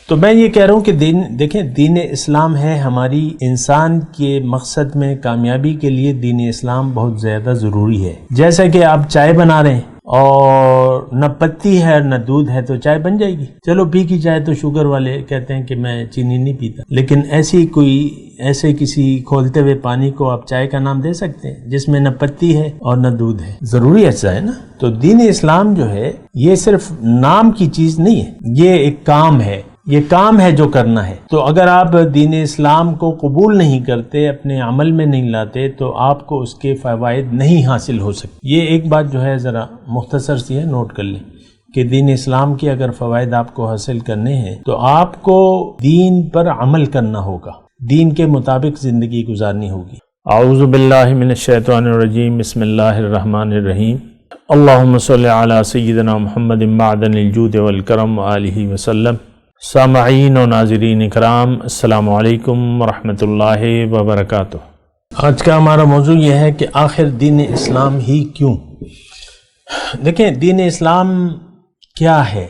تو میں یہ کہہ رہا ہوں کہ دیکھیں دین اسلام ہے ہماری انسان کے مقصد میں کامیابی کے لیے دین اسلام بہت زیادہ ضروری ہے. جیسا کہ آپ چائے بنا رہے ہیں اور نہ پتی ہے نہ دودھ ہے تو چائے بن جائے گی. چلو پی کی چائے تو شوگر والے کہتے ہیں کہ میں چینی نہیں پیتا، لیکن ایسے کسی کھولتے ہوئے پانی کو آپ چائے کا نام دے سکتے ہیں جس میں نہ پتی ہے اور نہ دودھ ہے؟ ضروری ایسا ہے نا. تو دین اسلام جو ہے یہ صرف نام کی چیز نہیں ہے، یہ ایک کام ہے، یہ کام ہے جو کرنا ہے. تو اگر آپ دین اسلام کو قبول نہیں کرتے، اپنے عمل میں نہیں لاتے، تو آپ کو اس کے فوائد نہیں حاصل ہو سکتے. یہ ایک بات جو ہے ذرا مختصر سی ہے، نوٹ کر لیں کہ دین اسلام کے اگر فوائد آپ کو حاصل کرنے ہیں تو آپ کو دین پر عمل کرنا ہوگا، دین کے مطابق زندگی گزارنی ہوگی. اعوذ باللہ من الشیطان الرجیم، بسم اللہ الرحمن الرحیم. اللہم صلی علی سیدنا محمد معدن الجود والکرم آلہ وسلم. سامعین و ناظرین اکرام، السلام علیکم ورحمۃ اللہ وبرکاتہ. آج کا ہمارا موضوع یہ ہے کہ آخر دین اسلام ہی کیوں؟ دیکھیں دین اسلام کیا ہے؟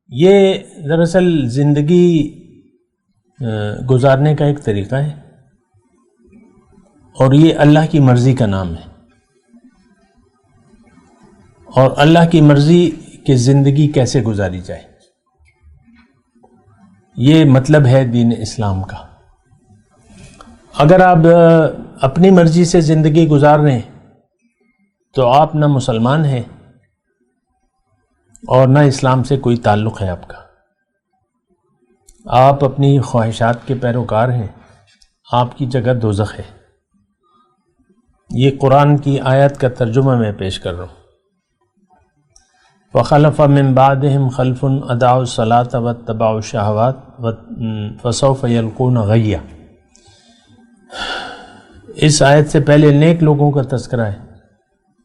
یہ دراصل زندگی گزارنے کا ایک طریقہ ہے اور یہ اللہ کی مرضی کا نام ہے. اور اللہ کی مرضی کہ زندگی کیسے گزاری جائے، یہ مطلب ہے دین اسلام کا. اگر آپ اپنی مرضی سے زندگی گزار رہے ہیں تو آپ نہ مسلمان ہیں اور نہ اسلام سے کوئی تعلق ہے آپ کا. آپ اپنی خواہشات کے پیروکار ہیں، آپ کی جگہ دوزخ ہے. یہ قرآن کی آیت کا ترجمہ میں پیش کر رہا ہوں. وَخَلَفَ مِن بَعْدِهِمْ خَلْفٌ أَضَاعُوا الصَّلَاةَ وَاتَّبَعُوا الشَّهَوَاتِ فَسَوْفَ يَلْقُونَ غَيًّا. اس آیت سے پہلے نیک لوگوں کا تذکرہ ہے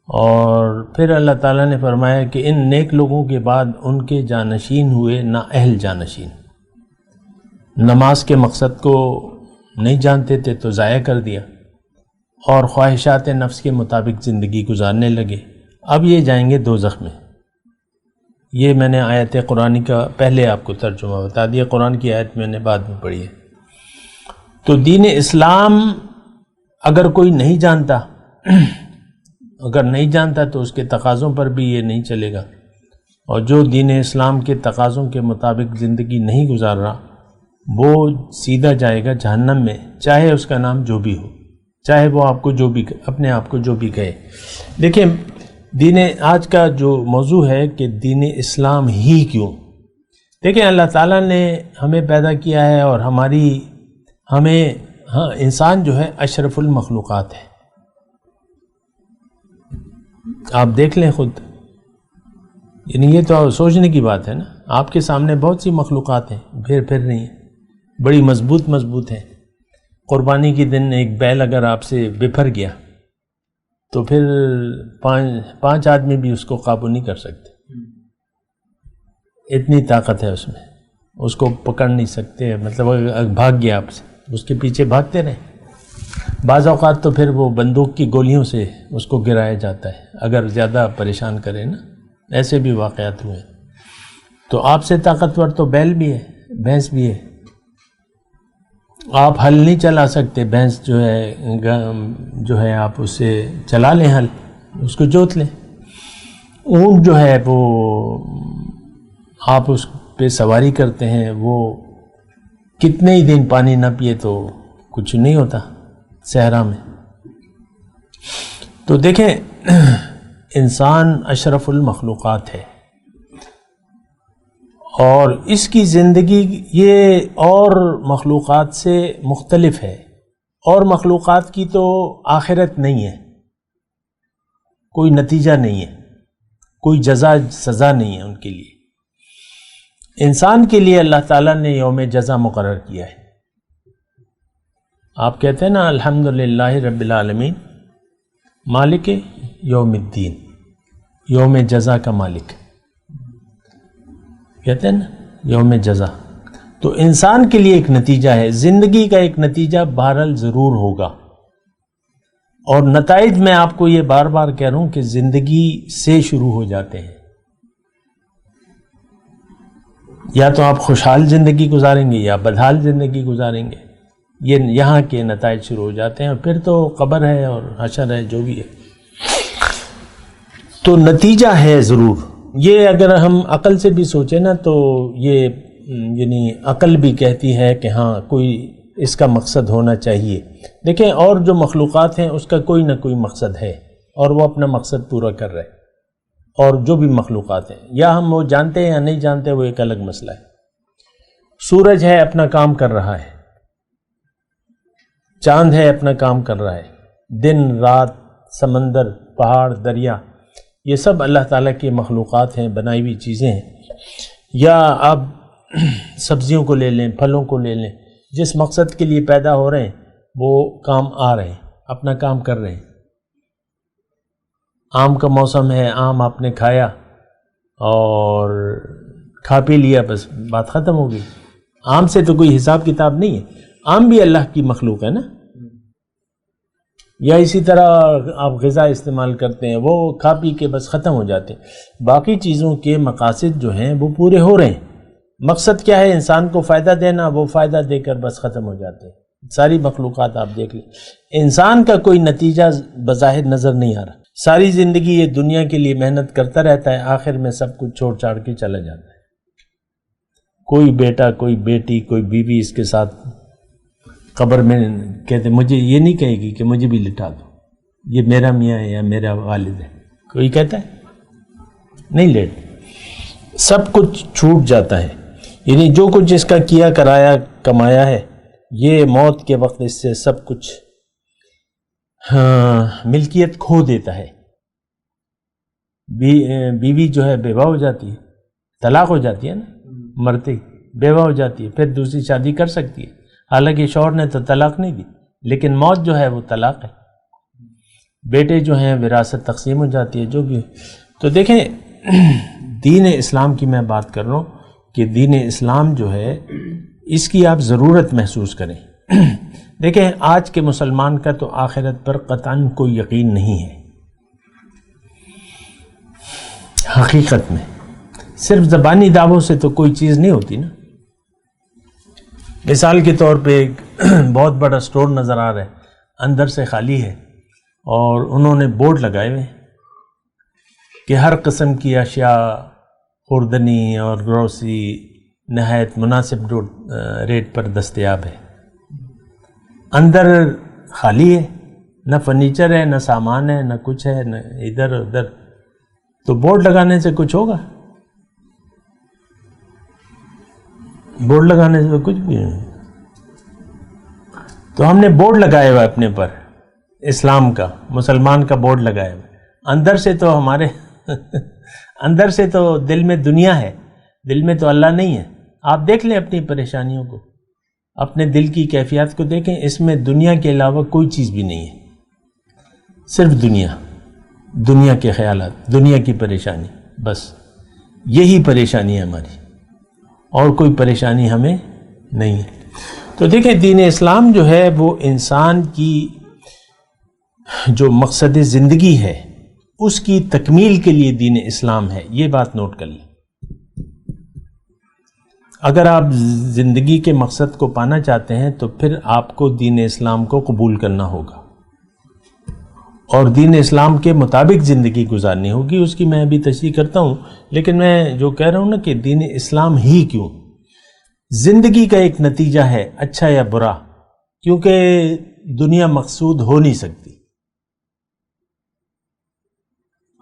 اور پھر اللہ تعالیٰ نے فرمایا کہ ان نیک لوگوں کے بعد ان کے جانشین ہوئے نا اہل جانشین. نماز کے مقصد کو نہیں جانتے تھے تو ضائع کر دیا اور خواہشات نفس کے مطابق زندگی گزارنے لگے. اب یہ جائیں گے دوزخ میں. یہ میں نے آیت قرآن کا پہلے آپ کو ترجمہ بتا دیا، قرآن کی آیت میں نے بعد میں پڑھی ہے. تو دین اسلام اگر کوئی نہیں جانتا تو اس کے تقاضوں پر بھی یہ نہیں چلے گا. اور جو دین اسلام کے تقاضوں کے مطابق زندگی نہیں گزار رہا وہ سیدھا جائے گا جہنم میں، چاہے اس کا نام جو بھی ہو، چاہے وہ آپ کو جو بھی اپنے آپ کو جو بھی کہے. دیکھیں آج کا جو موضوع ہے کہ دین اسلام ہی کیوں. دیکھیں اللہ تعالیٰ نے ہمیں پیدا کیا ہے اور انسان جو ہے اشرف المخلوقات ہے. آپ دیکھ لیں خود، یعنی یہ تو سوچنے کی بات ہے نا. آپ کے سامنے بہت سی مخلوقات ہیں، پھر نہیں ہیں، بڑی مضبوط ہیں. قربانی کے دن ایک بیل اگر آپ سے بپھر گیا تو پھر پانچ آدمی بھی اس کو قابو نہیں کر سکتے. اتنی طاقت ہے اس میں، اس کو پکڑ نہیں سکتے. مطلب بھاگ گیا آپ سے، اس کے پیچھے بھاگتے رہیں. بعض اوقات تو پھر وہ بندوق کی گولیوں سے اس کو گرایا جاتا ہے اگر زیادہ پریشان کرے نا. ایسے بھی واقعات ہوئے. تو آپ سے طاقتور تو بیل بھی ہے، بھینس بھی ہے. آپ ہل نہیں چلا سکتے، بھینس جو ہے آپ اسے چلا لیں، ہل اس کو جوت لیں. اونٹ جو ہے وہ آپ اس پہ سواری کرتے ہیں، وہ کتنے ہی دن پانی نہ پیے تو کچھ نہیں ہوتا صحرا میں. تو دیکھیں انسان اشرف المخلوقات ہے اور اس کی زندگی یہ اور مخلوقات سے مختلف ہے. اور مخلوقات کی تو آخرت نہیں ہے، کوئی نتیجہ نہیں ہے، کوئی جزا سزا نہیں ہے ان کے لیے. انسان کے لیے اللہ تعالیٰ نے یوم جزا مقرر کیا ہے. آپ کہتے ہیں نا الحمدللہ رب العالمین مالک یوم الدین، یوم جزا کا مالک کہتے ہیں نا، یوم جزا. تو انسان کے لیے ایک نتیجہ ہے، زندگی کا ایک نتیجہ بہرحال ضرور ہوگا. اور نتائج میں آپ کو یہ بار بار کہہ رہا ہوں کہ زندگی سے شروع ہو جاتے ہیں. یا تو آپ خوشحال زندگی گزاریں گے یا بدحال زندگی گزاریں گے. یہ یہاں کے نتائج شروع ہو جاتے ہیں، اور پھر تو قبر ہے اور حشر ہے، جو بھی ہے. تو نتیجہ ہے ضرور. یہ اگر ہم عقل سے بھی سوچیں نا تو یہ یعنی عقل بھی کہتی ہے کہ ہاں کوئی اس کا مقصد ہونا چاہیے. دیکھیں اور جو مخلوقات ہیں اس کا کوئی نہ کوئی مقصد ہے اور وہ اپنا مقصد پورا کر رہے ہیں. اور جو بھی مخلوقات ہیں، یا ہم وہ جانتے ہیں یا نہیں جانتے، وہ ایک الگ مسئلہ ہے. سورج ہے اپنا کام کر رہا ہے، چاند ہے اپنا کام کر رہا ہے، دن رات، سمندر، پہاڑ، دریا، یہ سب اللہ تعالیٰ کی مخلوقات ہیں، بنائی ہوئی چیزیں ہیں. یا آپ سبزیوں کو لے لیں، پھلوں کو لے لیں، جس مقصد کے لیے پیدا ہو رہے ہیں وہ کام آ رہے ہیں، اپنا کام کر رہے ہیں. آم کا موسم ہے، آم آپ نے کھایا اور کھا پی لیا، بس بات ختم ہو گئی. آم سے تو کوئی حساب کتاب نہیں ہے. آم بھی اللہ کی مخلوق ہے نا. یا اسی طرح آپ غذا استعمال کرتے ہیں، وہ کھا پی کے بس ختم ہو جاتے ہیں. باقی چیزوں کے مقاصد جو ہیں وہ پورے ہو رہے ہیں. مقصد کیا ہے؟ انسان کو فائدہ دینا، وہ فائدہ دے کر بس ختم ہو جاتے ہیں. ساری مخلوقات آپ دیکھ لیں، انسان کا کوئی نتیجہ بظاہر نظر نہیں آ رہا. ساری زندگی یہ دنیا کے لیے محنت کرتا رہتا ہے، آخر میں سب کچھ چھوڑ چھاڑ کے چلا جاتا ہے. کوئی بیٹا، کوئی بیٹی، کوئی بیوی اس کے ساتھ قبر میں کہتے مجھے یہ نہیں کہے گی کہ مجھے بھی لٹا دو، یہ میرا میاں ہے یا میرا والد ہے. کوئی کہتا ہے نہیں لیٹ. سب کچھ چھوٹ جاتا ہے. یعنی جو کچھ اس کا کیا کرایا کمایا ہے، یہ موت کے وقت اس سے سب کچھ ملکیت کھو دیتا ہے. بیوی جو ہے بیوہ ہو جاتی ہے، طلاق ہو جاتی ہے نا، مرتے ہی بیوہ ہو جاتی ہے، پھر دوسری شادی کر سکتی ہے. حالانکہ شوہر نے تو طلاق نہیں دی، لیکن موت جو ہے وہ طلاق ہے. بیٹے جو ہیں وراثت تقسیم ہو جاتی ہے، جو بھی. تو دیکھیں دین اسلام کی میں بات کر رہا ہوں کہ دین اسلام جو ہے اس کی آپ ضرورت محسوس کریں. دیکھیں آج کے مسلمان کا تو آخرت پر قطعاً کوئی یقین نہیں ہے. حقیقت میں صرف زبانی دعووں سے تو کوئی چیز نہیں ہوتی نا. مثال کے طور پہ ایک بہت بڑا سٹور نظر آ رہا ہے، اندر سے خالی ہے، اور انہوں نے بورڈ لگائے ہوئے کہ ہر قسم کی اشیاء، خوردنی اور گروسری نہایت مناسب ریٹ پر دستیاب ہے. اندر خالی ہے، نہ فرنیچر ہے، نہ سامان ہے، نہ کچھ ہے، نہ ادھر ادھر. تو بورڈ لگانے سے کچھ ہوگا؟ بورڈ لگانے سے کچھ بھی نہیں. تو ہم نے بورڈ لگایا ہوا اپنے پر، اسلام کا، مسلمان کا بورڈ لگایا ہوا. اندر سے تو ہمارے اندر سے تو دل میں دنیا ہے، دل میں تو اللہ نہیں ہے. آپ دیکھ لیں اپنی پریشانیوں کو، اپنے دل کی کیفیات کو دیکھیں، اس میں دنیا کے علاوہ کوئی چیز بھی نہیں ہے. صرف دنیا، دنیا کے خیالات، دنیا کی پریشانی، بس یہی پریشانی ہے ہماری، اور کوئی پریشانی ہمیں نہیں ہے. تو دیکھیں دین اسلام جو ہے وہ انسان کی جو مقصد زندگی ہے اس کی تکمیل کے لیے دین اسلام ہے. یہ بات نوٹ کر لیں. اگر آپ زندگی کے مقصد کو پانا چاہتے ہیں تو پھر آپ کو دین اسلام کو قبول کرنا ہوگا اور دین اسلام کے مطابق زندگی گزارنی ہوگی. اس کی میں ابھی تشریح کرتا ہوں، لیکن میں جو کہہ رہا ہوں نا کہ دین اسلام ہی کیوں، زندگی کا ایک نتیجہ ہے اچھا یا برا، کیونکہ دنیا مقصود ہو نہیں سکتی.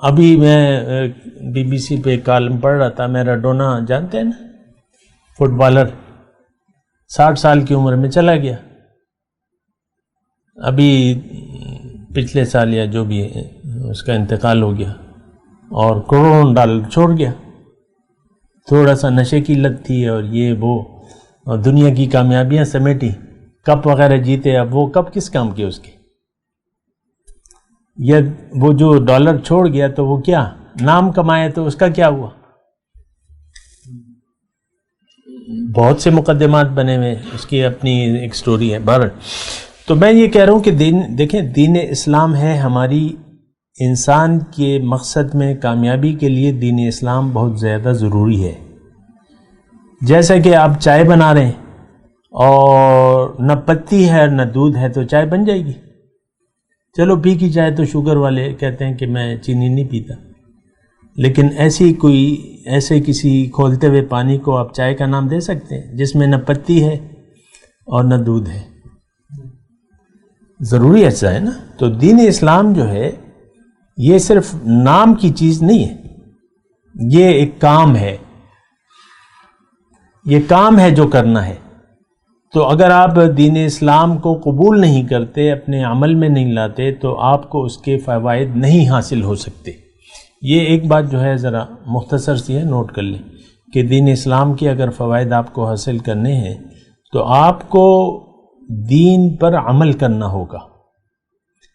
ابھی میں BBC پہ کالم پڑھ رہا تھا، میراڈونا جانتے ہیں نا، فٹ بالر، 60 سال کی عمر میں چلا گیا. ابھی پچھلے سال یا جو بھی اس کا انتقال ہو گیا اور کروڑوں ڈالر چھوڑ گیا. تھوڑا سا نشے کی لت تھی اور یہ وہ، اور دنیا کی کامیابیاں سمیٹی، کپ وغیرہ جیتے. اب وہ کپ کس کام کے اس کے؟ یا وہ جو ڈالر چھوڑ گیا تو وہ کیا نام کمائے تو اس کا کیا ہوا؟ بہت سے مقدمات بنے ہوئے، اس کی اپنی ایک سٹوری ہے. بہرحال تو میں یہ کہہ رہا ہوں کہ دیکھیں دین اسلام ہے ہماری انسان کے مقصد میں کامیابی کے لیے دین اسلام بہت زیادہ ضروری ہے. جیسا کہ آپ چائے بنا رہے ہیں اور نہ پتی ہے نہ دودھ ہے تو چائے بن جائے گی. چلو پھیکی چائے تو شوگر والے کہتے ہیں کہ میں چینی نہیں پیتا، لیکن ایسے کسی کھولتے ہوئے پانی کو آپ چائے کا نام دے سکتے ہیں جس میں نہ پتی ہے اور نہ دودھ ہے؟ ضروری ایسا ہے نا. تو دین اسلام جو ہے یہ صرف نام کی چیز نہیں ہے، یہ ایک کام ہے، یہ کام ہے جو کرنا ہے. تو اگر آپ دین اسلام کو قبول نہیں کرتے، اپنے عمل میں نہیں لاتے، تو آپ کو اس کے فوائد نہیں حاصل ہو سکتے. یہ ایک بات جو ہے ذرا مختصر سی ہے، نوٹ کر لیں کہ دین اسلام کے اگر فوائد آپ کو حاصل کرنے ہیں تو آپ کو دین پر عمل کرنا ہوگا،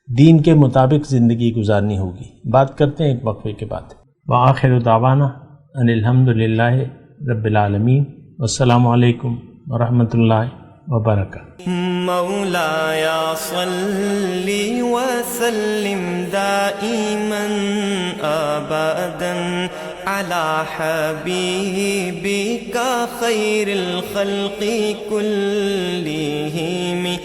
دین کے مطابق زندگی گزارنی ہوگی. بات کرتے ہیں ایک وقفے کے بعد. وآخر دعوانا ان الحمد للہ رب العالمین، والسلام علیکم ورحمۃ اللہ وبرکاتہ. مولاي صل وسلم دائما ابدا على حبيبك خير الخلق كلهم.